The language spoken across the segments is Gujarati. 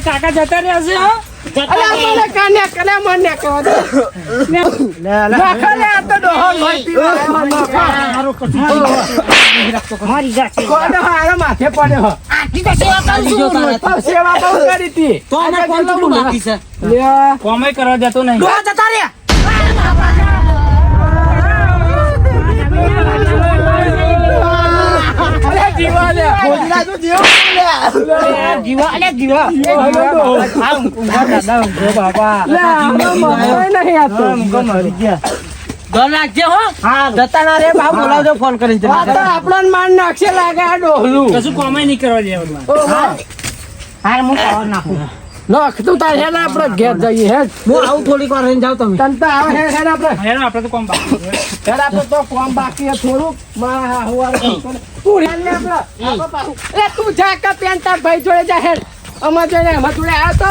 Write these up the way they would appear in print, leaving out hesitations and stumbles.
કાકા જતા રહ્યા છે માથે પડ્યો સેવા બહુ કરી હતી કોમે કરવા જતો નહીં જતા રહ્યા ફોન કરી આપડે માન નાખશે લાગે કશું કોમે નહીં કરવા દેવાનું નાખ તું તાર હેડ આપડે ઘેર જઈએ હેડ હું આવું થોડીક વાર રહીને જાવ તમે તન તો આવે હેડ આપડે તો કોમ બાકી હેડ આપડે તો કોમ બાકી થોડુંક તું હેડ ને આપડે તું જા કે પેન તાર ભાઈ જોડે જા હેડ અમાર જોડે અમાર જોડે આ તો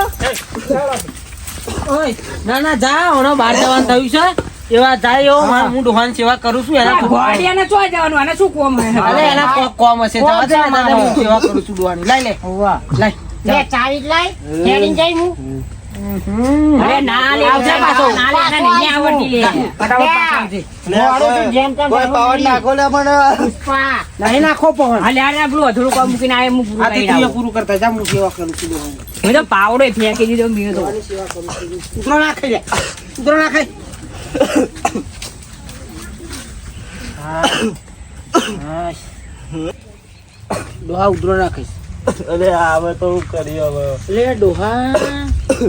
ઓય ના જા ઓનો બહાર જવાનું થયું છે એવા જાય એવો હું ડોહાની સેવા કરું છું એના વાડિયાને ચોય જવાનું આને શું કોમ હે અરે એના કોમ હશે જવા દે ને હું સેવા કરું છું ડોહાની લઈ લે હોવા લઈ લે ચાવી લઈ હેડીન જઈ હું અરે ના લે આવજા પાછો ના લે ના નહીં આવડી લે ફટાફટ પાછો મોડો તો જેમ તેમ પાવર નાખો લે પણ પુષ્પા નહીં નાખો પાવર હાલે આ આપણું અધૂરું કામ મૂકીને આ હું પૂરું કરી દઉં પૂરું કરતા જા હું સેવા કરું છું હું તો પાવડે ફેંકી દીધો મીયો તો સેવા કરું છું ઉતરો નાખી લે ઉતરો નાખી ડોહા ઉતરો નાખીશ અરે આવે તો હું કરી હવે લે ડોહા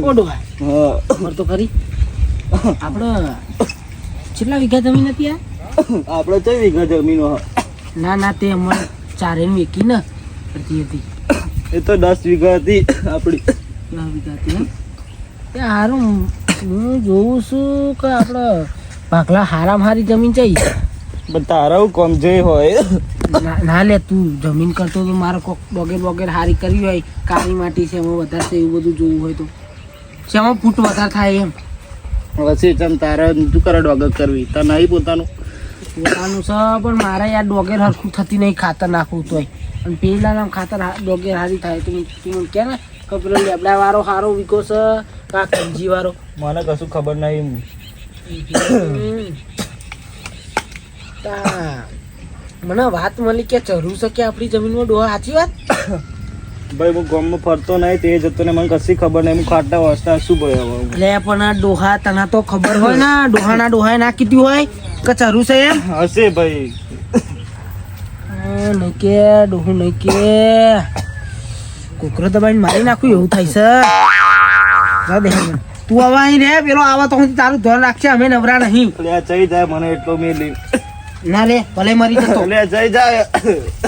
ઓ ડોહા હા તો ખરી આપણે કેટલા વીઘા જમીન હતી આપણે 4 વીઘા જમીન ના તે અમારે ચારે વેકી ને હતી એ તો 10 વીઘા હતી આપણી 10 વીઘા હતી તે હારું હું જોઉં છું કે આપણે ભાગલા હારામ હારી જમીન જઈ તારા કોમ જે હોય ના લે તું જમીન કરતો તો મારે કોક વગેરે હારી કરી હોય કાળી માટી છે એમાં વધારે છે એવું બધું જોવું હોય તો શેમાં ફૂટ વધારે થાય એમ પછી તમ તારે તું કરે ડોગર કરવી તો નહીં પોતાનું છે પણ મારે યાર ડોગર હરખું થતી નહીં ખાતર નાખવું તોય અને પેલા નામ ખાતર ડોગર હારી થાય તો તું કે ને કે પેલો લેબડા વાળો સારો વીકો છે કા કંજી વાળો મને કશું ખબર નહીં મને વાત મળી કે જરૂર છે કે આપણી જમીનમાં ડોહા સાચી વાત ભાઈ હું ગામમાં ફરતો નહીં તે જતો ને મને કશી ખબર નહીં હું ખાટા વાસતા શું ભાઈ લે પણ આ ડોહા તને તો ખબર હોય ને ડોહા ના કીધી હોય કે જરૂર છે એમ હશે ભાઈ નહીં કે ડોહું નહીં કે કોકરો દબાઈને મારી નાખું એવું થાય છે તું હવે અહીં રે પેલો આવા તો હું તારું ધ્યાન રાખશે અમે નવરા નહીં ચઈ જાય મને એટલો મેલી ના લે ભલે મરી જતો લે જઈ જાય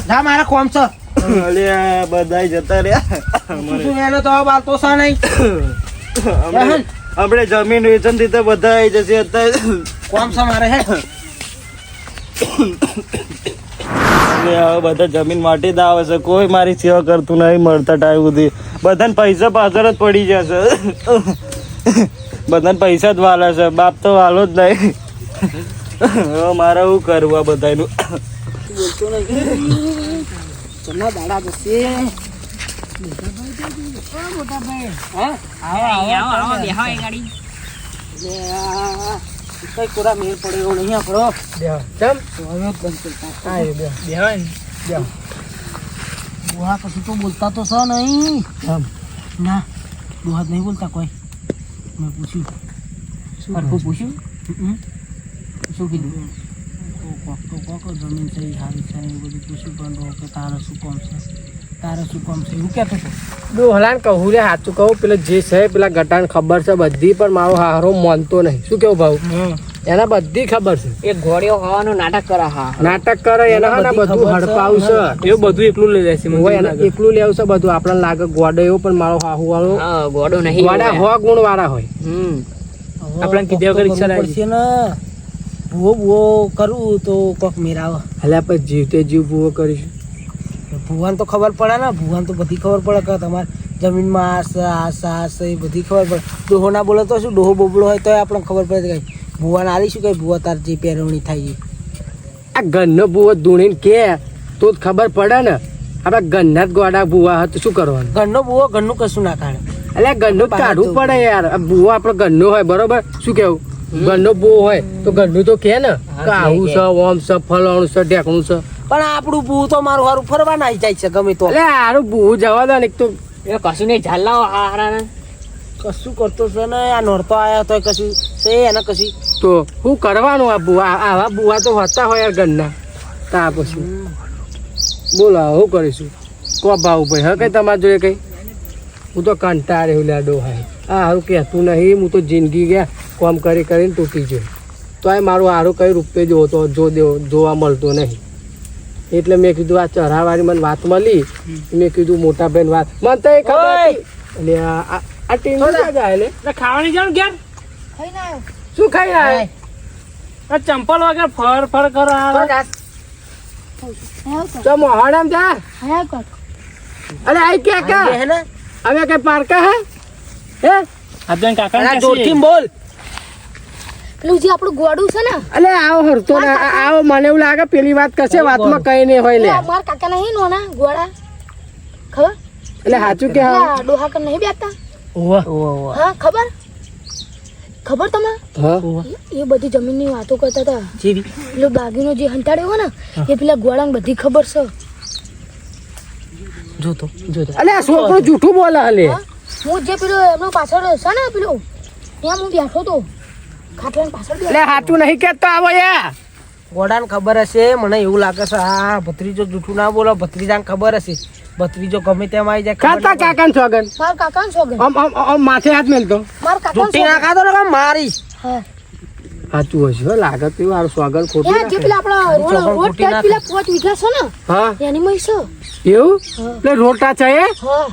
જા મારા કોમ છે લે બધાય જતા રહ્યા તું એનો તો બાતો સા નહીં આપણે જમીન વેચન થી તો બધા આવી જશે અત્યારે કોમ છે મારે હે બધા જમીન માટે જ આવે છે કોઈ મારી સેવા કરતું નહીં મળતા ટાઈમ સુધી બધાને પૈસા પાછળ જ પડી જશે બધાને પૈસા જ વાલા છે બાપ તો વાલો જ નહીં મારે શું કરવું આ બધાનું ચલો દાડા જશે મોટા ભાઈ હા આવો બેહો એ ગાડી કઈ કોરા મેળ પડે એવો નહીં આપણો બેહો ચમ હવે બંધ કરતા હા એ બેહો બેહો બુહા કશું તો બોલતા તો છે નહીં ના બુહા નહીં બોલતા કોઈ મેં પૂછ્યું શું પૂછ્યું શું કીધું કોક જમીન છે સારી છે એ બધું પૂછ્યું પણ કે તારે શું કામ છે એવું કહેતો હતો ડોહલાને કહું રે સાચું કહું પેલા જે છે પેલા ગટાને ખબર છે બધી પણ મારો હારો માનતો નહીં શું કેવું ભાવ એના બધી ખબર છે એક ઘોડીઓ ખાવાનું નાટક કરે એના બધું હડપાવું છે એવું બધું એકલું લઈ લેશે એકલું લેવું છે બધું આપણને લાગે ગોડો એવો પણ મારો હાહુ વાળો ગોડો નહીં ગોડા હો ગુણ વાળા હોય આપણે કીધે વગર ઈચ્છા પડશે ને ભૂવો કરવું તો કોક મેરાવ એટલે આપણે જીવતે જીવ ભૂવો કરીશું ભુવાન તો ખબર પડે ને ભુવાન તો બધી ખબર પડે કે તમારે જમીનમાં આ એ બધી ખબર પડે ડોહો ના બોલે તો શું ડોહો બોબડો હોય તો આપણને ખબર પડે કે ભુવાને આલીશું કે ભુવા તાર જે પહેરવણી થાય આ ઘરનો ભૂવો ધૂણીને કે તો જ ખબર પડે ને આપણા ઘરના જ ગોડા ભૂવા હતું શું કરવાનું ઘરનો ભુવો ઘરનું કશું ના કાઢે એટલે ઘરનું જ કાઢવું પડે યાર ભૂવો આપણો ઘરનો હોય બરોબર શું કેવું ઘરનો ભૂવો હોય તો ઘરનું તો કે ને કે આવું છે ઓમ છે ફલાણું છે ઢેકણું છે પણ આપણું ભૂ તો મારું હારું ફરવા ના જાય છે ગમે તો એટલે હારું ભૂ જવા દો ને એક તો કશું નહીં ઝાલા હારા કશું કરતો છે ને આ નોરતો આવ્યા તો કશું છે એને કશું તો શું કરવાનું આ ભૂવા આવા ભૂવા તો હોતા હોય યાર ઘરના તા પછી બોલો શું કરીશું કો ભાવ ભાઈ હા કઈ તમારા જોડે કઈ હું તો કંટાળે એવું લાડો હાય આ હારું કહેતું નહીં હું તો જિંદગી ગયા કામ કરી કરીને તૂટી ગયો તો આ મારું હારું કઈ રૂપિયે જોતો જોવા મળતો નહીં એટલે મેં કીધું આ ચઢાવાની મને વાત મળી મેં કીધું મોટા બેન વાત મને તો એ ખબર એટલે આ ટીમ જાય એટલે ખાવાની જાણ ઘેર શું ખાઈ રહ્યા આ ચંપલ વગર ફર કરો તો મોહડામ જા અરે આઈ કે હવે કઈ પારકા હે આપણ કાકા જોરથી બોલ પેલું જે આપણું ગોડું છે ને અલે આવો હરતો ને આવો મને એવું લાગે પેલી વાત કરશે વાતમાં કઈ નહીં હોય લે મારા કાકા નહીં નોના ગોડા ખબર એટલે સાચું કે હા ડોહા કર નહીં બેઠતા ઓવા હા ખબર તમે હા એ બધી જમીનની વાતો કરતા હતા જીવી પેલો બાગીનો જે હંતાડ્યો હોય ને એ પેલા ગોળાને બધી ખબર છે જોતો અલે આ છોકરો જૂઠું બોલે હલે હું જે પેલો એમનો પાછળ છે ને પેલો ત્યાં હું બેઠો તો ખાટલાની પાછળ એટલે સાચું નહીં કેતો આવો યાર ગોડાને ખબર હશે મને એવું લાગે છે આ ભત્રીજો જૂઠું ના બોલો ભત્રીજાને ખબર હશે ભત્રીજો ગમે તેમ આવી જાય ખાતા કાકા ને સોગન મારા કાકા સોગન આમ માથે હાથ મેલતો મારા કાકા જૂઠી ના ખાતો ને મારી હા સાચું હશે હો લાગે તો મારું સોગન ખોટું જે પેલા આપણા રોડ પેલા 5 વીઘા છે ને હા એની મય છે એવું એટલે રોટા છે એ હા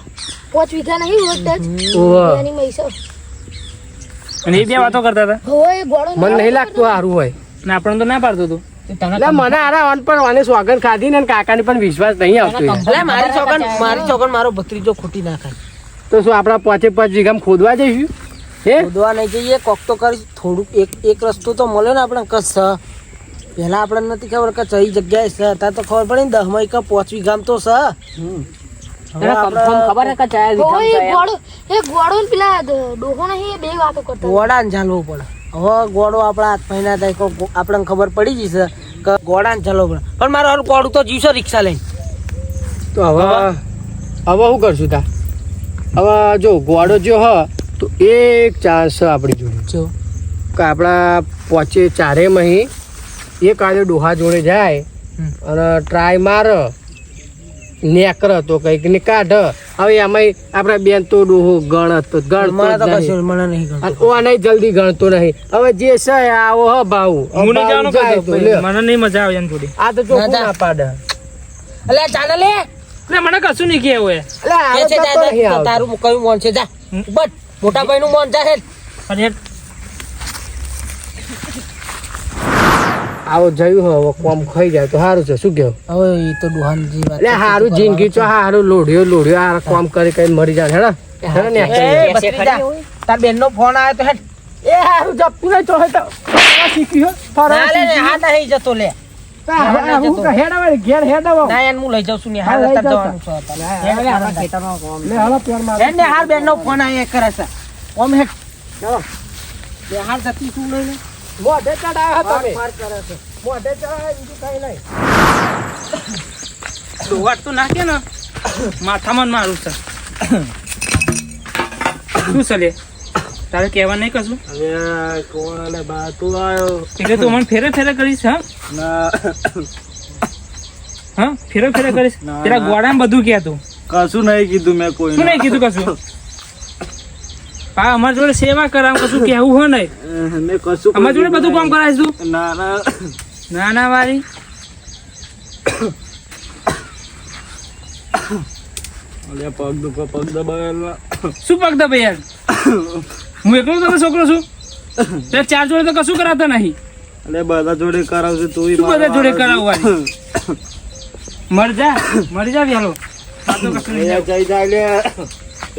5 વીઘા નહીં રોડ ટચ ઓહ એની મય છે અને એ બે વાતો કરતા હતા હોય ગોળો મને નહીં લાગતું સારું હોય ને આપણને તો ના પાડતો તું એટલે મને આરા અન પણ મને સોગન ખાધી ને કાકાની પણ વિશ્વાસ નહીં આવતો એટલે મારી ચોગન મારો ભત્રીજો ખોટી ના ખાય તો શું આપણા 5 વીઘામાં ખોદવા જઈશું હે ખોદવા નહીં જઈએ કોક તો કરી થોડુંક એક રસ્તો તો મળ્યો ને આપણે કસ પહેલા આપણને નથી ખબર કે કઈ જગ્યાએ છે અત્યારે તો ખબર પડે ને 10 માં 5 વીઘામાં તો છે ખબર હે કે ચાય ગોળો એ ગોળો ને પેલા ડોહો નહીં બે વાતો કરતા ગોળાને ચાલવું પડે હવે ગોળો આપણા હાથ મહિના થાય આપણને ખબર પડી જશે કે ગોળાને ચાલવું પડે પણ મારું ગોળું તો જીવશે રિક્ષા લઈને તો હવે શું કરશું તા હવે જો ગોળો જો હ તો એક ચાન્સ છે આપણી જોડે જો કે આપણા 4 મહી એક આડે ડોહા જોડે જાય અને ટ્રાય મારે નેકર તો કઈક ને કાઢ હવે એમાં આપડા બેન તો ડોહો ગણતો મને નહીં નહીં જલ્દી ગણતો નહીં હવે જે છે આવો હ ભાવ મને નહીં મજા આવે થોડી આ તો ચોખ્ખું ના પાડે અલે ચાલે લે મને કશું નહીં કેવું તારું કયું મોન છે જા બટ મોટા ભાઈ નું મોન જા હેડ આવો જયું હવે કોમ ખાઈ જાય તો સારું છે શું કેવું હવે એ તો ડોહાનજી વાત એટલે સારું જિંદગી તો સારું લોઢ્યો આ કોમ કરી કઈ મરી જાય હેડા તાર બેન નો ફોન આવ્યો તો હેડ એ સારું જપતું નહીં તો શીખ્યું હા નહીં જતો લે ઘેર હેડાવો ના એને હું લઈ જાઉં છું ને હાલ લઈ અત્યારે જાઉં જવાનું છે અત્યારે. હેડ લે, આપણા ખેતરમાં કામ લે હાલો પેર માર હેડ ને હાલ બેનનો ફોન આયા કરે છે ઓમ હેડ બે હાલ જતી શું લઈને મોઢે ચડાયા તમે ફાર કરે છે મોઢે ચડાયા બીજું કઈ નહીં ડોવાટ તો નાખે ને માથામાં જ મારું છે શું છે લે તારે કહેવા નહીં કશું હવે કોણ અને બા તું આવ્યો એટલે તું મને ફેરે ફેરે કરીશ હા ના હા ફેરે ફેરે કરીશ ના, પેલા ના. ગોળામાં બધું કહે તું કશું નહીં કીધું મેં કોઈ શું નહીં કીધું કશું હા અમારી જોડે સેવા કરાવ કશું કહેવું હોય નહીં મેં કશું અમારી જોડે બધું કામ કરાવીશ તું ના ના ના ના વારી અલ્યા પગ દુખો પગ દબાવેલા શું પગ દબે યાર હું એકલો તો છોકરો છું તે ચાર જોડે તો કશું કરાતા નહીં અલ્યા બધા જોડે કરાવશે તું શું બધા જોડે કરાવવાની મર જા વહેલો આ તો કશું નહીં જાવ. જઈ જાય લે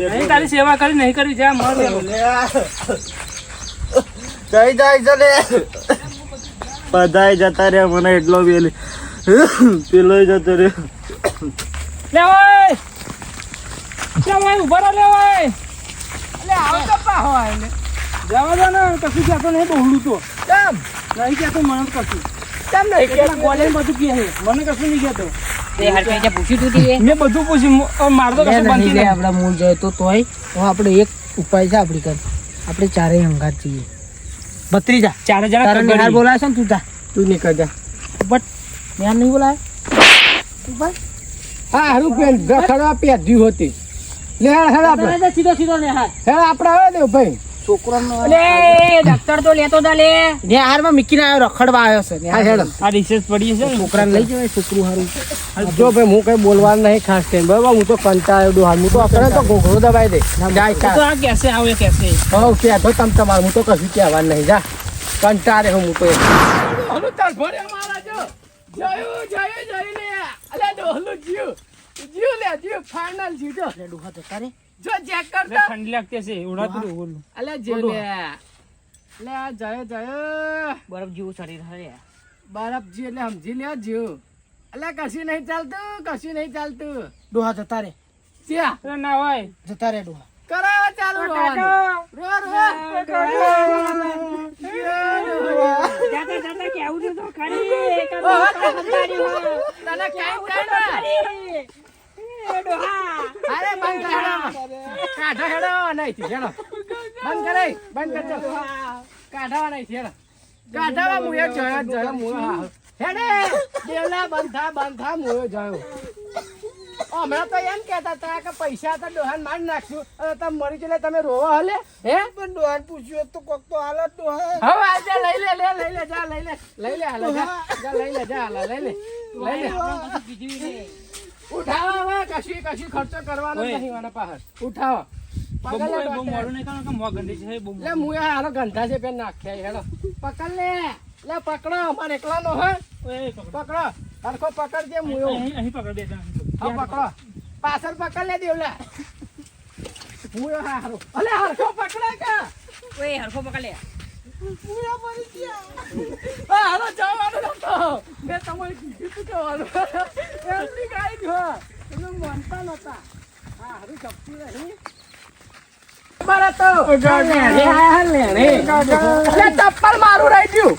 નહીં, તારી સેવા કરી નહીં કરી જા મર વહેલો. જઈ જાય છે લે બધાય જતા રહ્યા મને એટલો પેલી પેલો જતો રહ્યો લે ઓય લે ઓય ઉભા રહો લે ઓય લે આવો તો પાહો આય લે જવા દો ને કશું કહેતો નહીં બહુડું તો કેમ નહીં કહેતો મને તો કશું કેમ નહીં કહેતો ગોળે બધું કહે છે મને કશું નહીં કહેતો તે હાલ કઈ પૂછ્યું તું તે મેં બધું પૂછ્યું મારે તો કશું બનતી નહીં આપડા મૂળ જાય તો તોય તો આપણે એક ઉપાય છે આપણી કર આપણે ચારેય હંગાત છીએ ભત્રીજા ચારે જણા તારા નિહાર કગડી. બોલાવે છે ને તું જા તું નીકળ જા બટ નિહાર નહીં બોલાવે ઉપાય હા હારું પેન રખડવા પેઢી હતી લે હેડ આપણે સીધો સીધો નિહાર હેડ આપણે આવે ને ભાઈ છોકરાનો ડોક્ટર તો લેતો જા લે નિહારમાં મીકીને આવ્યો રખડવા આવ્યો છે હા હેડ આ રિસર્ચ પડી છે ને છોકરાને લઈ જવાય છોકરું હારું જો ભાઈ હું કઈ બોલવાનું નહીં ખાસ કરીને બરાબર હું તો કંટાળ્યો ડોહાર હું તો આપણે તો ઘોઘરો દબાઈ દે જાય તો આ કેસે આવે કેસે હવ કે તો તમ તમારું હું તો કશું કહેવાનું નહીં જા કંટાળે હું તો હલો તાર ભરે મારા જો જયું લે અલે ડોહલું જીવ લે જીવ ફાઇનલ જીવ જો ડોહા જતા રે જો ચેક કર લે ઠંડી લાગતી છે ઉડાતું રહું બોલું અલે જીવ લે લે આ જય બરફ જેવું શરીર હરે બરફ જી એટલે સમજી લે જીવ અલે કશું નહીં ચાલતું ડોહા જતા રે ત્યાં અરે ના હોય જતા રે ડોહા કરાવો ચાલુ હમણાં તો એમ કેતા હતા કે પૈસા તો ડોહાન માર નાખશું અને તમે મરી ગયેલા તમે રોવા હલે હે પણ ડોહાન પૂછ્યું તો કોક તો હાલત ડોહા હવે આજે લઈ લે જા લઈ લે હાલે જા લઈ લે જા હાલે લઈ લે ઉઠાવો હવે કશી ખર્ચો કરવાનો નહીં વાના પાહર ઉઠાવો બહુ મોડું નહીં કારણ કે મોં ગંદી છે બહુ લે મુએ હારો ગંધા છે પેન નાખ્યા હેડો પકડ લે પકડો અમાર એકલાનો હે પકડો હરખો પકડજે મુયો અહીં પકડ દે હા પકડો પાછળ પકડ લે દેવલા મુયો હારો અલે હરખો પકડે કે ઓય હરખો પકડ લે મુયો મરી ગયા હારો જવાનો નતો મે તમારે કીધું કે હારો એમની ગાઈ ગયો તમે મનતા નતા હા હારું ચપટી રહી મારા તો ચપ્પલ મારું રહી ગયું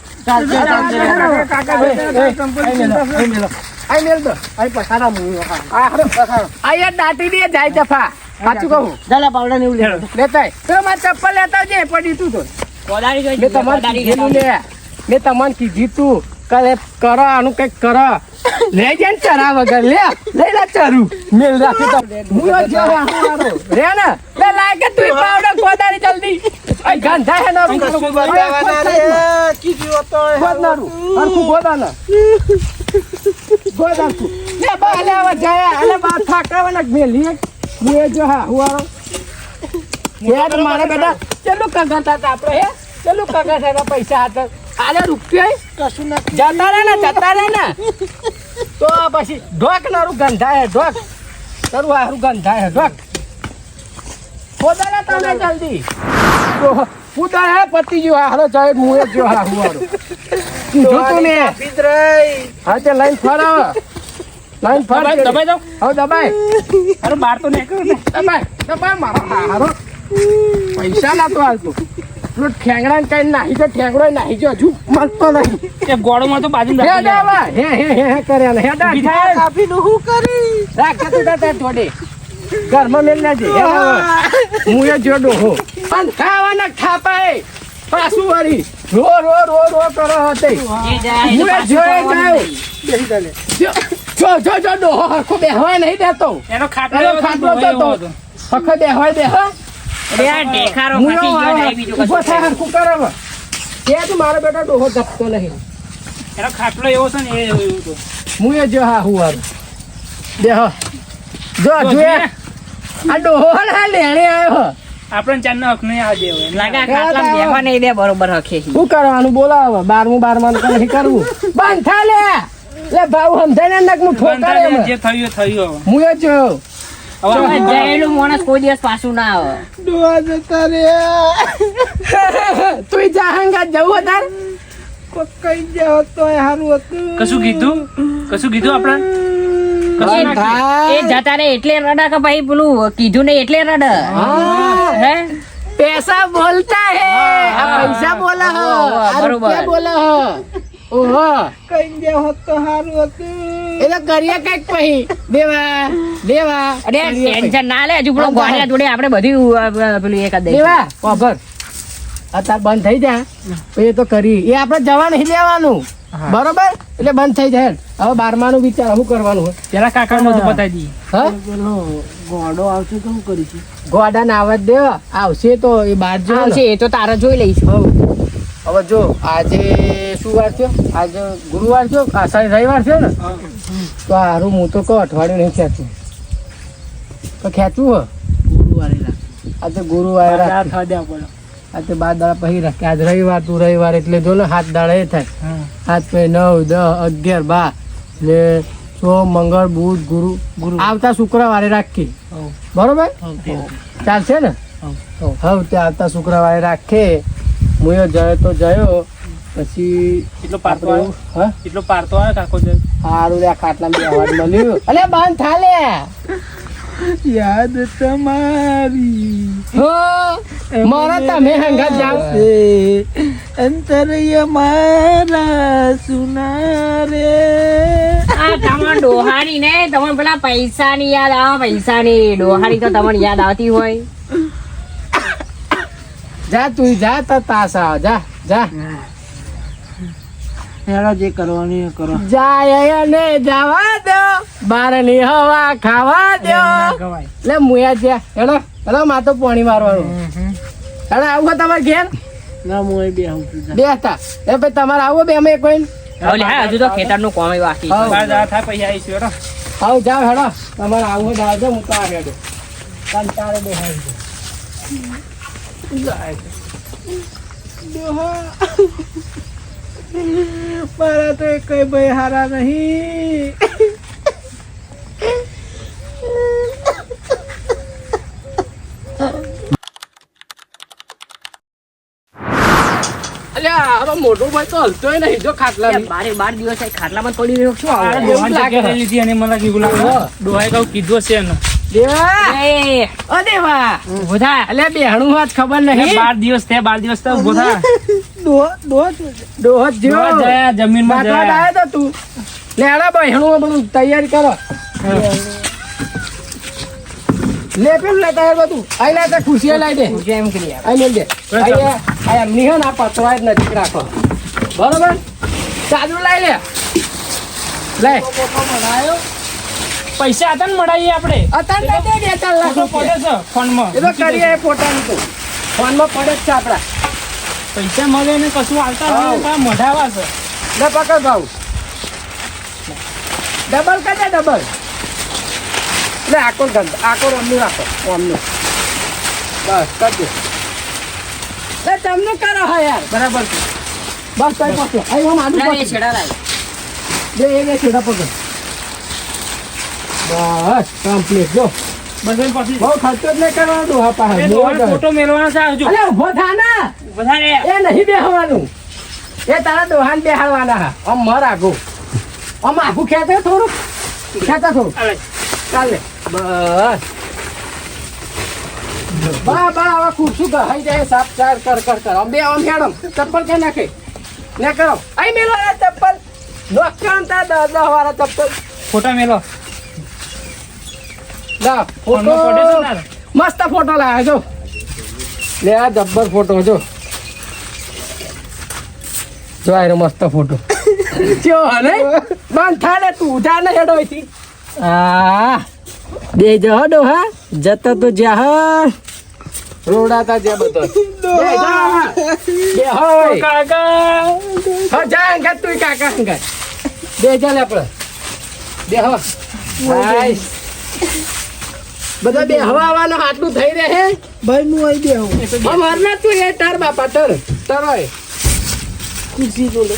દાટી દે જાય જફા સાચું કહું ચાલે પાવડા ને એવું લે લેતા મારે ચપ્પલ લેતા જે પડી તું તો કોદાળી મેં તમારે કીધેલું લે મેં તમને કીધી તું કરે કરો આનું કઈક કરો લે જાય ને ચરા વગર લે લઈ લે ચરું મેલ રાખી તો હું રે ને લે લાગે તું પાવડા કોદાળી જલ્દી આ ગંધા હે ના કીધી હતો ગોદનારું હરખું ગોદાના ગોદારકુ લે બાલે આવા જાય અલે બા થાકાવાના મેલી મુએ જો હા હુવારો યાર મારે બેટા ચલો કગાતા હતા આપણે હે ચલો કગાતા પૈસા હતા આલે રૂપિયા કશું ના જતા રે ને તો પછી ઢોક નારું ગંધા હે ઢોક તારું હારું ગંધા હે ઢોક ખોદાલા તને જલ્દી ઉદા હે પતિ જો હારો જાય મુએ જો હા હુવારો કીધું તું ને હા તે લાઈન ફરો લાઈન ફર દબાઈ દો હવે દબાય અરે બાર તો નીકળ્યો ને દબાય મારો હારો પૈસા ના તો હાલતો પેલો ઠેંગડા ને કઈ નાહી તો ઠેંગડો નાહી જો હજુ મળતો નહીં એ ગોળોમાં તો બાજુ હે દાવા હે કર્યા ને હે દા કાફી નું હું કરી રાખ તું તાર જોડે ઘરમાં મેલ નાજે હું એ જોડો હો પણ ખાવાના ખાપાય પાછું વળી રો રો રો રો કરો હતે હું એ જોડે જાવ જો ડોહો હરખો બેહવા નહીં દેતો એનો ખાટલો ખાટલો તો હરખો બેહવા દે હા અરે આ ઢેખારો ફાટી ગયો ને બીજું ઉભો કશું થાય હરખું કરે તે તો મારો બેટો ડોહો જપતો નહીં એનો ખાટલો એવો છે ને એ એવું તો હું એ જો હા હું વાર દેહ જો આ ડોહો ના લેણે આવ્યો આપણે ચારનો હક નહીં આ દેવો લાગા ખાટલા બેહવા નહીં દે બરોબર હખે શું કરવાનું બોલાવો 12મું નહીં કરવું બંધ થા લે ભાવ સમજાય ને નક ઠોકારે જે થયું એ થયું હું એ જો હવે જયેલું માણસ કોઈ દિવસ પાછું ના આવે ડોહા જતા રે તું જાહંગા જવું તાર કઈ જાવ તો હારું હતું કશું કીધું આપણે એ જતા રે એટલે રડા કે ભાઈ પેલું કીધું નહીં એટલે રડ હે पैसा बोलता है पैसा बोला हो बरोबर बोला हो ओहो कई जे होत तो हारू હતું એ તો કરીએ કઈક પછી દેવા અરે ટેન્શન ના લે હજુ પેલો ગોળિયા જોડે આપણે બધું પેલું એક જ દઈ દેવા ઓભર અત્યારે બંધ થઈ જા એ તો કરી એ આપણે જવા નહીં લેવાનું બરોબર એટલે બંધ થઈ જાય હવે 12માનું વિચાર શું કરવાનું હોય પેલા કાકા નું બતાવી દઈએ હા ગોડો આવશે તો શું કરીશું ગોડા ના આવત દે આવશે તો એ બાર જો આવશે એ તો તારે જોઈ લઈશું હવે જો આજે શું વાર છે આજે ગુરુવાર છે રવિવાર છે ને તો હારું હું તો કહું અઠવાડિયું નહીં ખેંચું તો ખેંચવું હો ગુરુવારે આજે ગુરુવારે થવા દેવા પડે આજે 12 દાડા પછી રાખે આજ રવિવાર તું રવિવાર એટલે જો ને 7 દાડા એ થાય 7 પછી 9 10 11 12 એટલે સોમ મંગળ બુધ ગુરુ આવતા શુક્રવારે રાખી બરોબર ચાલશે ને હવે તે આવતા શુક્રવારે રાખે હું જયો તો જયો પછી એટલો પારતો આવ્યો હા એટલો પારતો આવ્યો કાકો છે સારું લે ખાટલા બે અવાજ મળ્યું અલે બંધ થા લે યાદ તમારી હો મારા તમે હંગા જાવ અંતરય મારા સુનારે આ તમાર ડોહાની ને તમને પેલા પૈસાની યાદ આવે પૈસાની ડોહાની તો તમને યાદ આવતી હોય જા તું જા તો તાસા જા હેલો જે કરવાની કરો જાય ને જવા દો બારની હવા ખાવા દો ગવાય લે મુયા જ્યા હેલો હેલો માતો પાણી મારવાનું હેલો આવું તમારે ઘેર ના મોય બે હું બે હતા એ ભાઈ તમારે આવો બે અમે કોઈ હજુ તો ખેતરનું કોમ બાકી છે. બાર જણા થાય પૈસા આવીશું હેડો. આવ જાવ હેડો તમારે આવું જાવજો હું તો આ હેડો કંટાળે બેહાઈ મારા તો કઈ ભાઈ હારા નહીં અલ્યા મોટો ભાઈ તો હલતોય નહીં જો ખાટલા બાર દિવસ આ ખાટલામાં પડી રહ્યો શું આ આવે? ડોહાને જગ્યા લીધી અને મને લાગ્યું લાગે. ડોહાએ કહું કીધું હશે એને. દેવા એ, ઓ દેવા ઊભો થા. અલ્યા બેહણું વાત ખબર નહીં 12 દિવસ થયા 12 દિવસ થયા ઊભો થા. ડોહત જેવો ડોહા જયા, જમીનમાં બાટવા જયા. આવ્યો તો તું લે હેડો બેહણું બધું તૈયારી કરો લે પેલું લેતા હે બધું આઈ લેતા ખુશીએ લાવી દે ઊભો એમ કરી આપ. આઈ લે દે આ એમની હે ને આ પતવાય જ નજીક રાખો બરોબર ચાદુ લાવી લે પૈસા હતા ને મળાઈએ આપણે અત્યારે દે દે 4 લાખ તો પડે છે ફોનમાં. એ તો કરીએ પોતાનું તો ફોનમાં પડે જ છે આપડા પૈસા મળે ને કશું આવતા હોય ને પાછા મઢાવા છે. લે પકડ ભાવ ડબલ કરે ડબલ લે આકો ગંધ આકો રમનું રાખો ઓમનું બસ કરજો લે તમનું કરો હા યાર બરાબર છે બસ કઈ પકડો અહીં હું માનું ના, એ પકડ છેડા લાય. બે એ છેડા પકડ બસ કમ્પ્લીટ જો બસ એમ પછી બહુ ખર્ચો જ નહીં કરવાનો ડોહા પાસે એ ડોહાને ફોટો મેળવવાનો છે હજુ. અલે ઉભો થા ને ઊભો થા રે. એ નહીં બેહવાનું એ તારા ડોહાન બેહાડવાના હા આમ મર આગું આમ આખું ખેંચે થોડું ચાલે બસ બા હવે ખુરશું ગહાઈ જાય સાફ ચાર કર આમ બે આમ હેડમ ચપ્પલ કે નાખે ને કરો આઈ મેલો આ ચપ્પલ દોકાન તા 10 વાળા ચપ્પલ ફોટા મેલો લા ફોટો મસ્ત ફોટો લાવ્યો જો લે આ જબ્બર ફોટો જો આ રહ્યો મસ્ત ફોટો ક્યો હને બંધ થાને તું જા ને હેડો અહીંથી બે જહડો હા જતો તો જા રોડાતા જે બધો બે હોય કાકા હા જા અંગત તું કાકા અંગત બે જા લે આપણે બે હો હાય બધા બે હવા આવવાનો આટલું થઈ રહે ભાઈ હું આવી દે હું અમારના તું એ તાર બાપા તરોય ખુરશી જોડે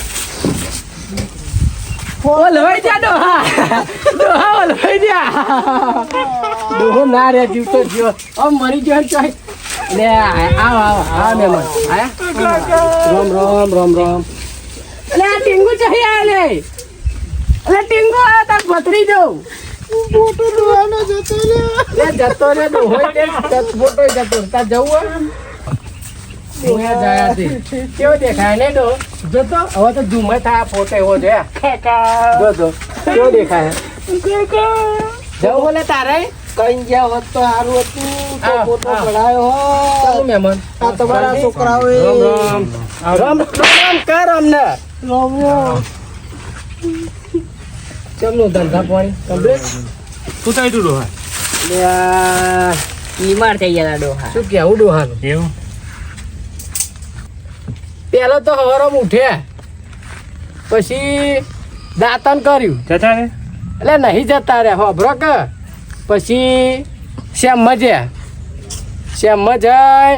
ઓલ હોય જા ડોહા ઓલ હોય જા ડોહો ના રે જીવ તો જીવ આમ મરી ગયો ને ચાય લે આવ મેમન આયા રામ અલે આ ટીંગુ ચાહી આ લે અલે ટીંગુ આ તાર ભતરી દઉં ફોટો ડોહાનો જતો લે જતો રે ડોહો તે ફોટો જતો તાર જવું હોય જાય તે કેવો દેખાય ને ડો જતો હવે તો ઝુમે થાય ફોટો એવો છે કાકા જો કેવો દેખાય કાકા જવું બોલે તારે કઈ ગયા હોત તો સારું હતું તો હા, ફોટો હા. પડાયો ચાલો હોત મહેમાન આ તમારા છોકરાઓએ રામ કર અમને ચમનું ધંધા પાણી કમ્પ્લીટ શું થાય તું ડોહા બીમાર થઈ ગયા ડોહા શું કેવું ડોહાનું એવું પેલો તો હવારમાં ઉઠ્યા પછી દાંતન કર્યું જતા રે એટલે નહીં જતા રે હોભરો કે પછી શ્યામમાં જ્યાં શ્યામમાં જાય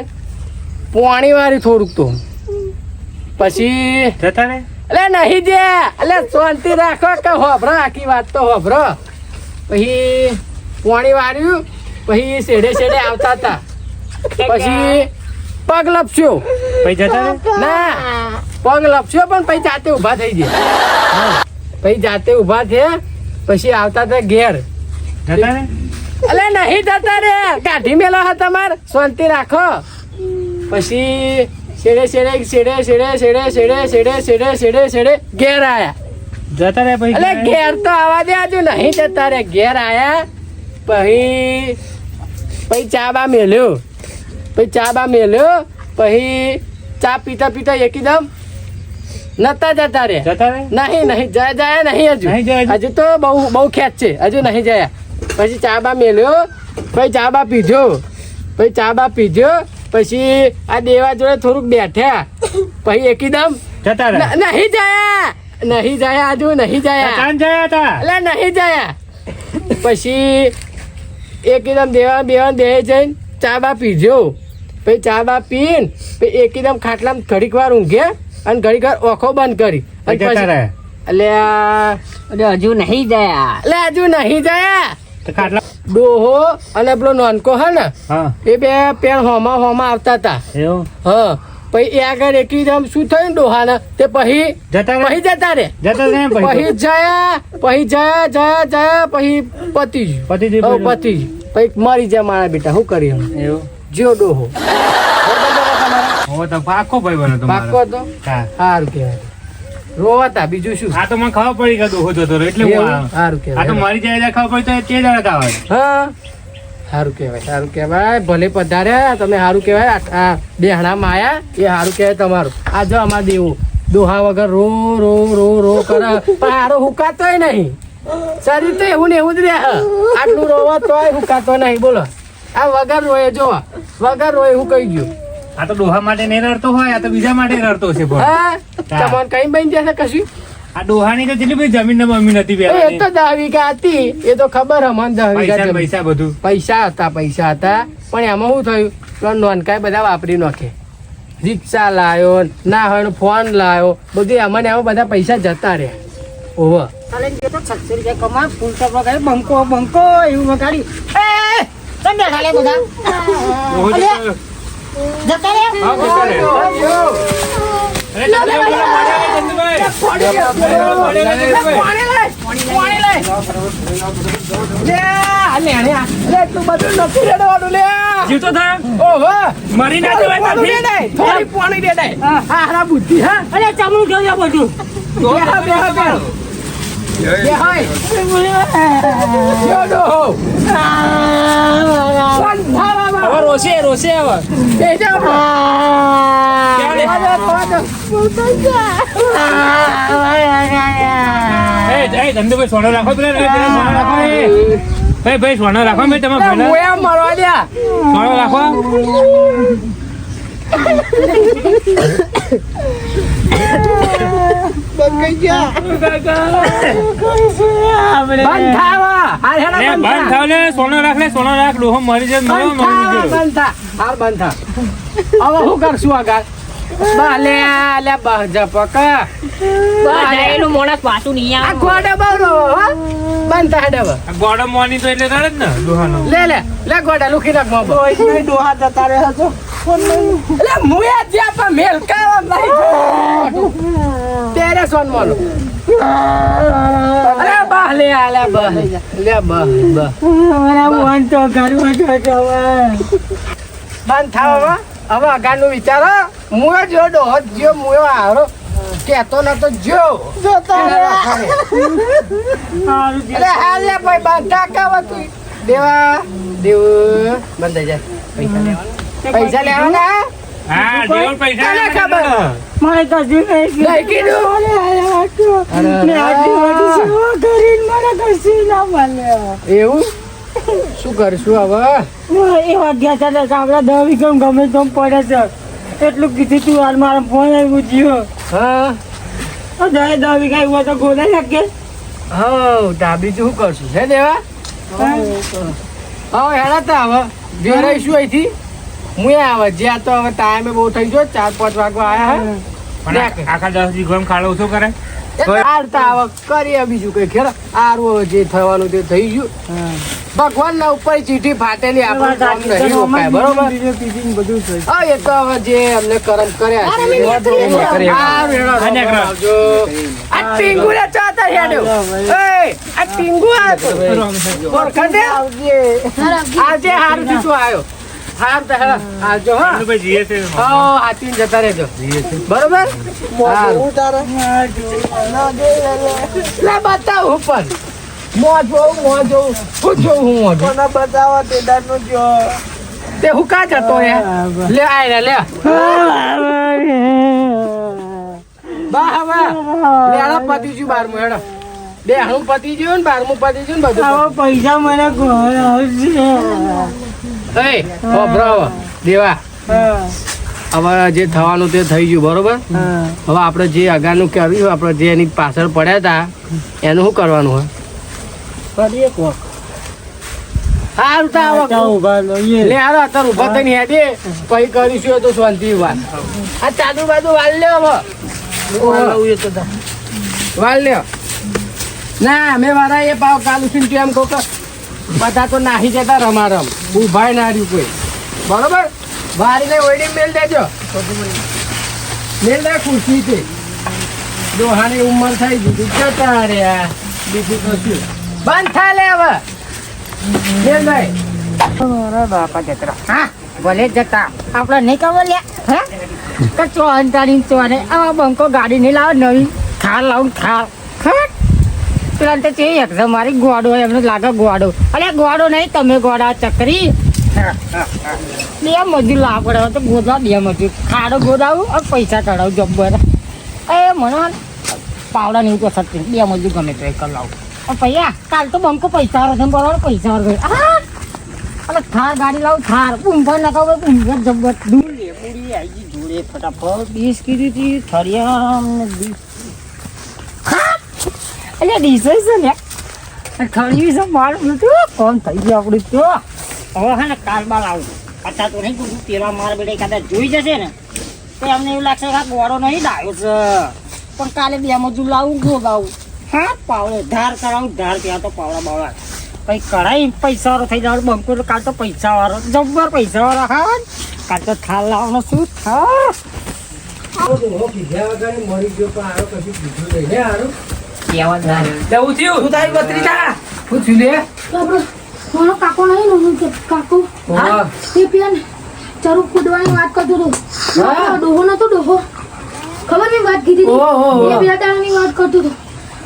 પાણી વાળી થોડુંક તો પછી જતા રે એટલે નહીં જ્યાં એટલે શાંતિ રાખો કે હોભરો આખી વાત તો હોભરો પછી પાણી વાળ્યું પછી શેડે શેડે આવતા હતા પછી પગ લપસ્યો પછી જતા રે ના પગ લપસ્યો પણ પછી જાતે ઊભા થઈ ગયા પછી જાતે ઊભા થયા પછી આવતા હતા ઘેર જતા રે અલે નહીં જતા રે કાઢી મેલો હા તમાર શાંતિ રાખો પછી શેડે શેડે શેડે શેડે શેડે શેડે શેડે શેડે શેડે શેડે ઘેર આયા જતા રે પછી અલે ઘેર તો આવા દે હજુ નહીં જતા રે ઘેર આયા પછી ચા બા મેલ્યો પછી ચા પીતા પીતા એકદમ નતા જતા રે જતા રે નહીં જાય નહીં નહીં જાય હજુ? હજુ તો બહુ ખેંચ છે હજુ નહીં જાય પછી ચા બા મેલ્યો પછી ચા બા પીધો પછી આ દેવા જોડે થોડુંક બેઠ્યા પછી એકદમ જતા રે નહીં જાય હજુ નહીં જાય ચાંદ જયા હતા એટલે નહીં જાય પછી એકદમ દેવા બે જઈને ચા બા પીધો પછી ચા બા પીને પછી એકદમ ખાટલામાં ઘડીક વાર ઊંઘ્યા અને ઘડીક વાર ઓખો બંધ કરી અને જતા પછી રે એટલે હજુ નહીં ગયા હજુ નહીં જાય તો ખાટલા ડોહો અને પેલો નાનકો હે ને હા એ બે પેણ હોમાં આવતા હતા એવું હા પછી એ આગળ એકદમ શું થયું ડોહાને તે પછી જતા રે જતા રે જતા રે પછી જયા પછી પતી ગયું પતિ દી હવે પતી ગયું પછી મરી જાય મારા બેટા શું કરી હવે? એવું જ્યો ડોહો હો તો પાકો ભાઈ બનો પાકો તમારો તો હા સારું કહેવાય રોવાતા બીજું શું આ તો મને ખબર પડી કે દોહો જતો રહ્યો એટલે હું એવું? આવ્યો. સારું આ તો કહેવાય મારી જાય ખબર પડી તો તે જણા આવે હા સારું કહેવાય ભલે પધાર્યા તમે સારું કહેવાય આ બેહણામાં આયા એ સારું કહેવાય તમારું આ જો અમાર દેવું દોહા વગર રો રો રો રો કરે પણ હારો હુકાતોય નહીં શરીર તો એવું ને એવું જ રહે આટલું રોવો તોય હુકાતો નહીં બોલો આ વગર રોએ જો વગર રોએ હું કહી ગયું આ તો ડોહા માટે નહીં રડતો હોય આ તો બીજા માટે રડતો છે પણ. હા તમને કઈ બની જશે કશું આ ડોહાની તો કેટલી બધી જમીન ને મમ્મી નથી એ તો પહેલાની. 10 વીઘા હતી એ તો ખબર અમને 10 વીઘા પૈસા ને જમીન. પૈસા બધું પૈસા હતા પણ એમાં શું થયું પેલા નોનકાય બધા વાપરી નાખે રિક્ષા લાયો ના હોય ફોન લાયો બધું એમાં ને એમાં બધા પૈસા જતા રહ્યા ઓહો ચાલે જે તો 600 રૂપિયા કમા ફૂલ ટપ વગાડી બંકો એવું વગાડ્યું તમે બેઠા લે બધા ડોહો જતો રહ્યો. જતા રે હા, જતો રહ્યો. જીવતો થા મરી ના જવાય પાછી. થોડી પાણી દે દે. હારા બુદ્ધિ હા. અરે ચમડું જોયો બધું. બેહા બેહા બેહા. બેહાય. જોડો. હવે રોશે હવે. બેજા. ધંધુભાઈ સોનો રાખો પેલા સોનો રાખો ભાઈ સોનો રાખો ભાઈ તમે મોયા મારવા લ્યા. સોનો રાખો. બંધ થાવા. હાલ હેડા બંધ થાવ લે સોનો રાખ ડોહો મરી જાય મરો બંધ થા. હાલ બંધ થા. હવે શું કરશું આગળ? બાલે લે જપક. એનું મોણસ પાછું નહીં આ આવે. ગોડે બારો બંધ થા હેડે હવે. ગોડો મોની તો એટલે રડે જ ને ડોહાનો. લે ગોડા લુખી નાખ મોબો. ડોહા જતા રહ્યા છો લે મુયા જ્યાં પણ મેલ કાવા નહીં. તેરે સોન મોનો. અરે બા લે આ લે બા. લે બા બા. બંધ થાવ હવે આગળનું વિચારો. મુયો જો ડોહો જ્યો મુયો હારો કેતો નતો જો અરે હાલ લે ભાઈ બાંધા કાવા તું દેવા દેવ બંધ જાય પૈસા લેવાના હા દેવ પૈસા તને ખબર મને તો લઈ કીધું એવું શું કરશું હવે એ વાગ્યા છે આપડા 10 વીઘા ગમે તેમ પડે છે એટલું કીધું તું હાલ મારા ફોન આવ્યું જીઓ હા 10 વીઘા એવું તો ગોદાઈ નાખે હા ડાબી શું કરશું હે દેવા હવે હેડા તા હવે જે રહીશું અહીંથી હું આવે જ્યાં તો હવે ટાઈમે બહુ થઈ ગયો 4-5 વાગવા આવ્યા પણ આખા 10 વીઘો ખાડો શું કરે હાલતા હવે કરીએ બીજું કઈ ખેર આરું હવે જે થવાનું તે થઈ ગયું ભગવાન ના ઉપર ચીઠી ફાટેલી આપણે કામ નહીં રોકાય બરોબર હા એ તો હવે જે અમને કરમ કર્યા છે આ ટીંગુ ને ચાતા હેડ્યો એ આ ટીંગુ આવ્યો ઓળખે આજે હારું થી શું આવ્યો હાર તો હેડા આવજો હા ભાઈ જીએ છે હા હાથી જતા રહેજો બરોબર લે બતાવ ઉપર મોજ હું જોઉં હું બતાવો તે દાદનો જો તે હું કા જતો રે લે આય લે બા હવે લેડા પતી જ્યું 12મું હેડા 2 પતી જ્યું ને 12મું પતી જ્યું ને બધું પૈસા મને ઘર આવશે એ ઓ બ્રાવો દેવા હવે જે થવાનું તે થઈ ગયું બરોબર હવે આપણે જે આગળનું કર્યું આપણે જે એની પાછળ પડ્યા હતા એનું શું કરવાનું હોય સારું લે હારો અત્યારે ઉભા થઈને હેડે પછી કરીશું તો શાંતિ વાત આ ચાદુ બાજુ વાળ લ્યો હવે વાળ લ્યો ના અમે મારા એ પાવ કાલું છું એમ કહું કે બધા તો નાહી જતા રમારમ ઉભાય ના રહ્યું કોઈ બરોબર વારીને ઓઈડી મેલ દેજો મેલ દે ખુરશી થી દોહાની ઉંમર થઈ ગઈ જતા રહ્યા બીજું તો શું બંધ થાય લે હવે મેલ ભાઈ મારા બાપા જતરા હા ભલે જતા આપડે નહીં ખબર લે હે કચરો અંતાડી ચોરે આવા બંકો ગાડી નહીં લાવે નવી થાર લાવું થાર ખબર પેલા તો છે એક્ઝામ મારી ગોડો એમને લાગે ગોડો અરે ગોડો નહીં તમે ગોડા ચકરી 2 મજૂર લાવ પડે તો ગોદવા 2 મજૂર ખાડો ગોદાવું અને પૈસા કઢાવું જબ્બર એ મને પાવડા નહીં તો સત્તી 2 મજૂર ગમે તો એક લાવું પૈયા કાલ તો બંકો પૈસા વાળો છે બરાબર પૈસા વાળો અરે થાર ગાડી લાવું થાર ઊંઘા ના કહો ઊંઘા જબ્બર દૂર લે પૂરી આવી ગઈ જોડે ફટાફટ 20 કીધી હતી થરિયામ ને 20 અલ્યા ડીસો છે ને ખરી છે મારું નતું કોણ થઈ ગયું આપણું તો હવે હે ને કાલબાલ આવું અત્યારે તો નહીં કીધું પેલા મારા બેટા કદાચ જોઈ જશે ને તો અમને એવું લાગશે કે ગોળો નહીં ડાયો છે પણ કાલે 2 મજૂર લાવું ગોગાવું હા પાવડે ધાર કરાવું ધાર ત્યાં તો પાવડા બાવડા પછી કરાઈ પૈસા વાળો થઈ જવાનું બંકો તો કાલ તો પૈસા વાળો જબ્બર પૈસા વાળો હા કાલ તો થાલ લાવવાનો શું થાર આવો તો હો કીધા વગર મરી ગયો પણ આરો કશું કીધું નહીં ને આરો કેવા જ ના રે. જવું થયું તું તારી ભત્રીજા. શું થયું લે તો આપણો મારો કાકો નહીં ને હું કે કાકો હા એ પેન ચારુ કૂદવાની વાત કરતો હતો હા. ડોહો નતો ડોહો ખબર મેં વાત કીધી હતી ઓહો. એ પેલા દાડાની વાત કરતો હતો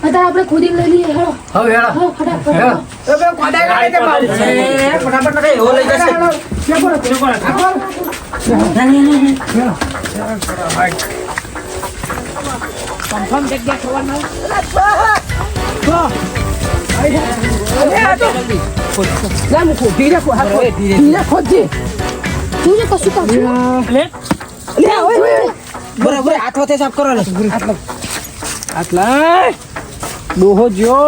અત્યારે આપણે ખોદી લઈ લઈએ હેડો હવે હેડા હો ફટાફટ હેડા એ બે કોડા ગાડી તે બાઉ એ ફટાફટ નકર એવો લઈ જશે. કન્ફર્મ જગ્યા ખબર જા મુકો ધીરે કો હા ધીરે ખોજી તું જે કશું કાઢું લે લે ઓય બરાબર હાથ વાથે સાફ કરો લે. આટલા ડોહો જો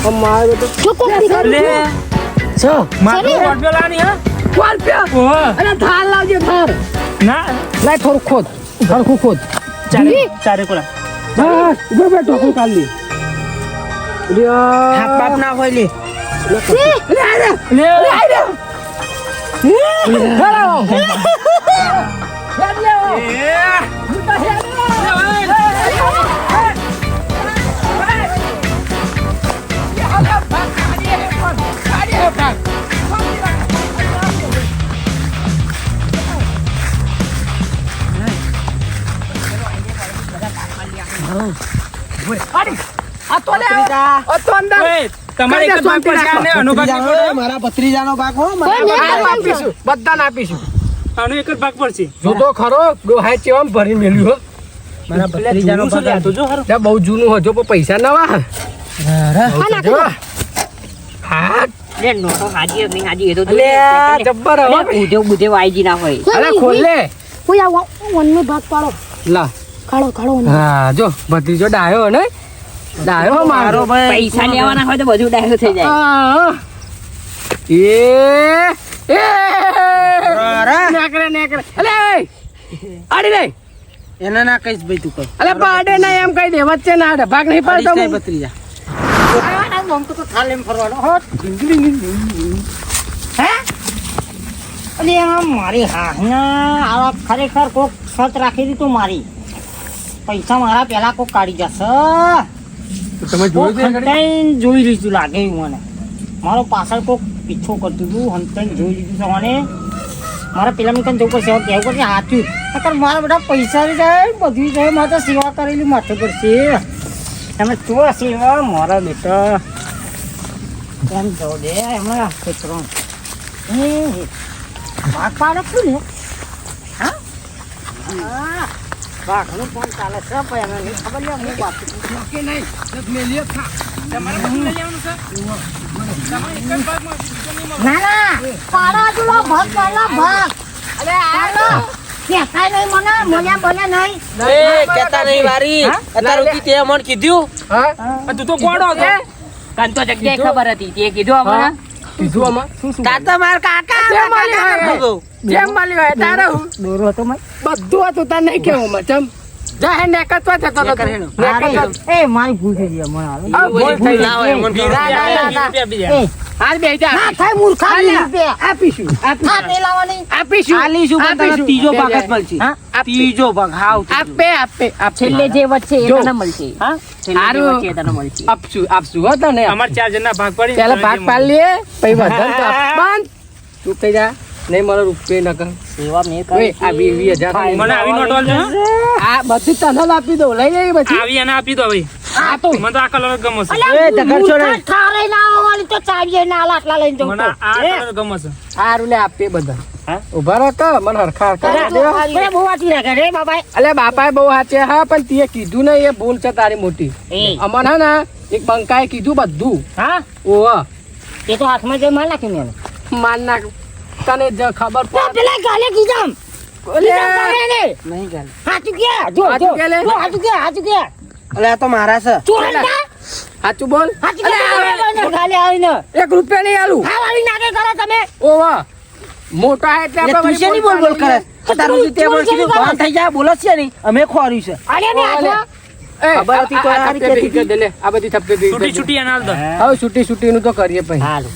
અમારે તો જો કોક દીકરા લે છ મારો કોટ લાની હા કોલ પે ઓહો અરે થાર લાવજે થાર ના લાય થોડું ખોદ થોડું ખોદ ચારે કોલા હા ઉભો બેઠો કોઈ કાલ લી હાથ બાપ ના હોય લે. લે લે લે લે હેલો આ તો લે આ તો અંદર ઓય તમારે એક જ ભાગ પડશે આને અનુભાગ નહીં પડે. મારા ભત્રીજાનો ભાગ હો આપીશું બધાને આપીશું આનો એક જ ભાગ પડશે જો તો ખરો ડોહાય ચેવામ ભરી મેલ્યું હો મારા ભત્રીજાનો ભાગ તો જો હારું ત્યાં બહુ જૂનું હજો પણ પૈસા નવા હા લે નોટો હાજી નહીં હાજી એ તો લે જબ્બર હવે બુધે બુધે વાયજી ના હોય. અરે ખોલ લે કોઈ આ વનનો ભાગ પાડો લા કાઢો કાઢો હા જો ભત્રીજો ડાયો ને ડાયો મારો પૈસા લેવાના હોય તો બધું ડાયો થઈ જાય. હા. નેકરે નેકરે અલે આડી રે એને ના કહીશ ભાઈ તું કઈ. અલે પાડે ના એમ કહી દે વચ્ચે ના આડે ભાગ નહીં પાડતો હું. ભત્રીજા મારી હાહના આવા ખરેખર કોક શરત રાખી દીધું મારી પૈસા મારા પેલા કોક કાઢી જશે તમે કોક હંતાઈને જોઈ લીધું લાગે એવું મને મારો પાછળ કોક પીછો કરતું હતું હંતાઈને જોઈ લીધું છે મને મારા પેલા મિત્ર જવું પડશે હવે કહેવું પડશે સાચું નકર મારા બધા પૈસા જાય બધું જાય મારે તો સેવા કરેલી માથે પડશે તમે તો સેવા મારા બેટા એમ જો દે એમાં કચરો ભાગ પાડે શું ને હા ભાગનું ફોન ચાલે છે ભાઈ અમે નહીં ખબર લે હું બાપ કે નહીં જબ મેલીએ ખા તમારે બધું લઈ જવાનું છે તમારે એક જ ભાગમાં બીજો નહીં મળે. ના ના પાડા જોડો ભાગ પાડલા ભાગ અરે આ કેતા નહીં મને મને બને નહીં એ કેતા નહીં વારી અત્યાર સુધી તે મન કીધું. હા આ તું તો કોડો હતો કાન તો જગ્યાએ ખબર હતી તે કીધું અમને. કીધું આમાં તાતા માર કાકા જેમ માલી હોય જેમ માલી હોય તારે હું દોરો હતો મત બધું હતું તાર નહીં કેવું મચમ જાહે નેકતવા જતો તો નેકર હેનો. એ મારી ભૂલ થઈ ગઈ મને હાલો આ ભૂલ થઈ ના હોય મન ગઈ. ના, ના, ના, ના. રૂપિયા બીજા એ હાલ બે જા ના થાય મૂર્ખા રૂપિયા આપીશું આ નહીં લાવવાની આપીશું આલીશું પણ તને આપીશું. ત્રીજો ભાગ જ મળશે. હા? ત્રીજો ભાગ હાવ આપે આપે આપે છેલ્લે જે વચ્ચે એ જો. તને મળશે. હા છેલ્લે જે હારું. વચ્ચે એ તને મળશે. આપશું આપશું હો તને અમારે 4 જણના ભાગ પડી પેલા ભાગ પાડ લે પછી વધન તો બંધ તું કઈ જા નહીં મારો રૂપિયા ન કર સેવા મેં ઓય કરી આ 20,000 મને આવી નોટ આલજો હો. આ બધું તને જ આપી દઉં લઈ જઈ પછી આવી એને આપી દો ભાઈ આ તો મને તો આ કલર ગમે છે અલ્યા, એ ધગર છોડે. મૂર્ખા ઠારે ના આવવાની તો ચાવીએ ના આટલા લઈને જવું મને તો. આ એ, કલર ગમે છે સારું લે આપીએ બધા હા? ઉભા રહો તો મને હરખા હરખા દે. અરે, બહુ વાંચી રાખે રે બાબા અલે બાપાએ બહુ હાચે હા પણ તે કીધું ને એ ભૂલ છે તારી મોટી એ અમન હે ને એક બંકાએ કીધું બધું હા ઓહ એ તો હાથમાં જે માર નાખ્યું મેં માન નાખ તને જ ખબર તો પેલા ગાલે કીધમ ઓલે નહીં ગાલે. હાચું કે જો હાચું જો કે લે? જો, હાચું કે અલે આ તો મારા છે. ચોરંડા સાચું બોલ હાચું કે ગાલે આવીને 1 રૂપિયા નહીં આલું હા વાળી નાખે કરો તમે ઓવા મોટા હે એટલે લે, તું શેની બોલ બોલ કરે? અત્યાર સુધી તે મને કીધું ભાન થઈ જાય બોલો છે નહીં અમે ખોર્યું છે. આલે ને હાથમાં ખબર હતી તો આ રીતે કીધું. આ બધી થપ્પે છૂટી છૂટી એને આલ દો હવે છૂટી છૂટી નું તો કરીએ પછી હાલો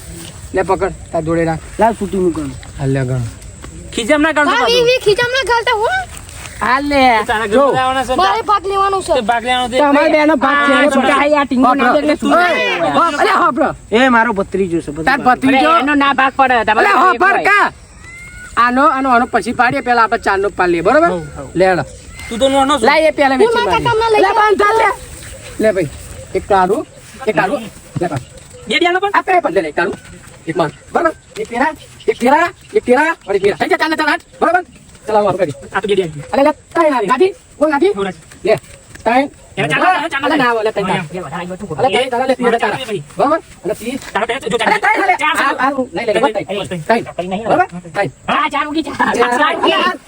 લે પકડ તાર જોડે રાખ લાવ છૂટી મૂકવાનું. હાલ લે ગણ ખીજામ ના કરતો હા પાછું. વી ખીજામ ના ગાલતા હું હાલ લે તારા જો ઘરે આવવાના છે મારે ભાગ લેવાનો છે તે ભાગ લેવાનો તે તમારે બેનો ભાગ છે આ છોટા આ ટીંગો ના દે એટલે શું અલે હોબળો એ મારો ભત્રીજો છે તાર ભત્રીજો એનો ના ભાગ પડે અલે હોબર કા આનો પછી પાડીએ પેલા આપણે ચારનો પાલ લઈએ બરોબર લે હેડો તું તો નોનો છો લાય એ પેલા હું મારા કામના લઈ લે બંધ ચાલ લે લે ભાઈ એક તારું લે બસ બે ડિયાનો પણ આપણે પણ લે તારું એક માર બરોબર એક તેરા અને તેરા થઈ જા ચાલ ચાલ બરોબર ચલાવો આપણે કરી આ તો બે ડિયા અલે લે તાઈ નારી ગાડી બોલ ગાડી લે તાઈ એને ચાલ અલે ના લે તાઈ અલે તાઈ તારા લે તીર તારા બરોબર અલે તીર તારા પે જો અલે તાઈ લે ચાર આ લઈ લે તાઈ બરોબર તાઈ હા ચાર ઉગી ચાર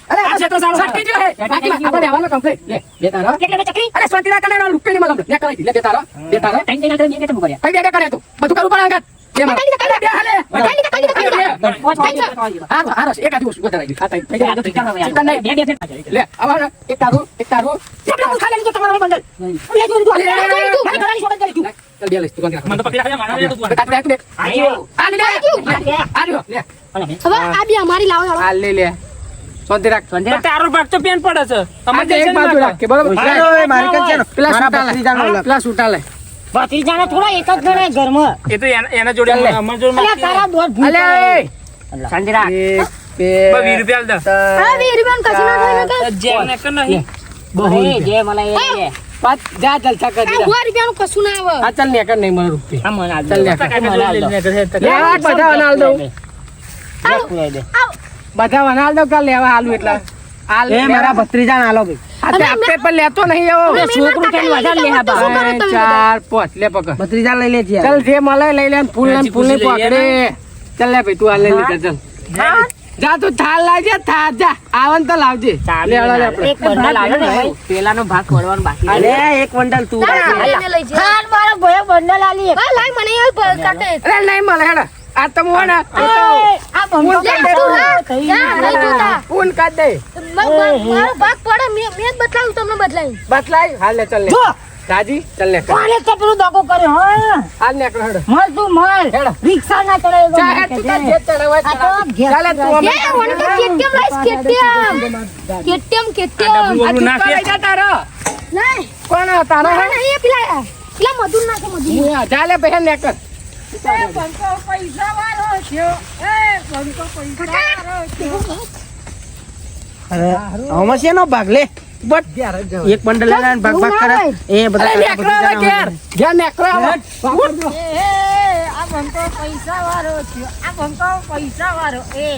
અરે આ છે તો સારું સટકી જો હે આપણે લેવાનું કમ્પ્લીટ લે બે તારા કેટલે ચકરી અરે સ્વાતિના કને રૂપિયાની મલમ લે કરાઈ લે બે તારા ટાઈમ દેના તો કે તમે કર્યા કઈ બે કરે તું બધું કરું પણ આગળ બે માર બે હાલે આ એક આદિ વસ્તુ વધારાઈ આ તાઈ ચિકન નહીં લે આવા એક તારું ખાલે નીચે તમારા બંડલ ચાલ બે લઈશ તું કોણ મને તો પકડી રાખે મારા તું કાટ લે આ લે આ લે હવે આ બી અમારી લાવો હેડો. આ લે લે શાંતિ રાખ તો તારો ભાગ તો પેન પડે છે અમારે એક બાજુ રાખ કે બરોબર મારી કાન છે પેલા સૂટા લે પેલા સૂટા લે ભત્રીજાને થોડા એક જ ગણે ઘરમાં એ તો એના જોડે ચાલ લે. અમાર જોડે અલ્યા તારા દોઢ ભૂલ અલે સંજરા એક બે 20 રૂપિયા આલ દે હા વીર બેન કશું ના થાય ને કે જે ને કર નહીં એ જે મને એ પાંચ જા જલસા કરી આ દે 2 રૂપિયાનું કશું ના આવે આ ચાલ ને કર નહીં મને રૂપિયા આ મને આલ ચાલ લે લે બધા વનાલ દઉં બધા વનાલ દઉં કાલ લેવા આલુ એટલે આલ એ મારા ભત્રીજા આલો ભાઈ આ તે આપે પણ લેતો નહીં એવો છોકરું કઈ વધારે લે હા બા શું કરો તમે ચાર પાંચ લે પકડ ભત્રીજા લઈ લે છે ચાલ જે મળે લઈ લે ફૂલ ને ફૂલ ની પકડે ચાલ લે ભાઈ તું આ લઈ લે ચાલ જા તું થાળ લાવજે થાળ જા આવન તો લાવજે લે હળો લે આપણે એક બંડલ આલો ને ભાઈ પેલાનો ભાગ ખોડવાનો બાકી અરે એક બંડલ તું લઈને લઈ જાય ખાન મારો ભયો બંડલ આલી હા લાય મને એ કાટે અરે નહીં મળે હેડ આ તો મોણ આ બંડલ લે તું હા જા લઈ જોતા ફૂલ કાઢ દે મારો ભાગ પડે મેં જ બદલાવ્યું તમને બદલાવ્યું બતલાઈ હાલ લે ચાલ લે જો રાજી ચાલ લે કોને ચપલું દગો કર્યો હા હાલ ને હેડ મલ તું મલ હેડો. રિક્ષા ના ચડાય ચા હેડ તું તાર જે ચડાવે આ તો ઘેર ચાલે તું અમે એ મને તો કેટીએમ લાઈસ કેટીએમ આ તું લઈ જા તારો નહીં કોણ તારો મારા નહીં એ પેલા મધુર નાખે મધુર ચાલે બહેન ને કર આમાં શેનો ભાગ લે એક બંડલ લઈને ભાગ ભાગ કરે એ બધા અરે નેકરો હવે ઘેર ઘેર નેકરો હવે આ બંકો પૈસા વાળો છે આ બંકો પૈસા વાળો એ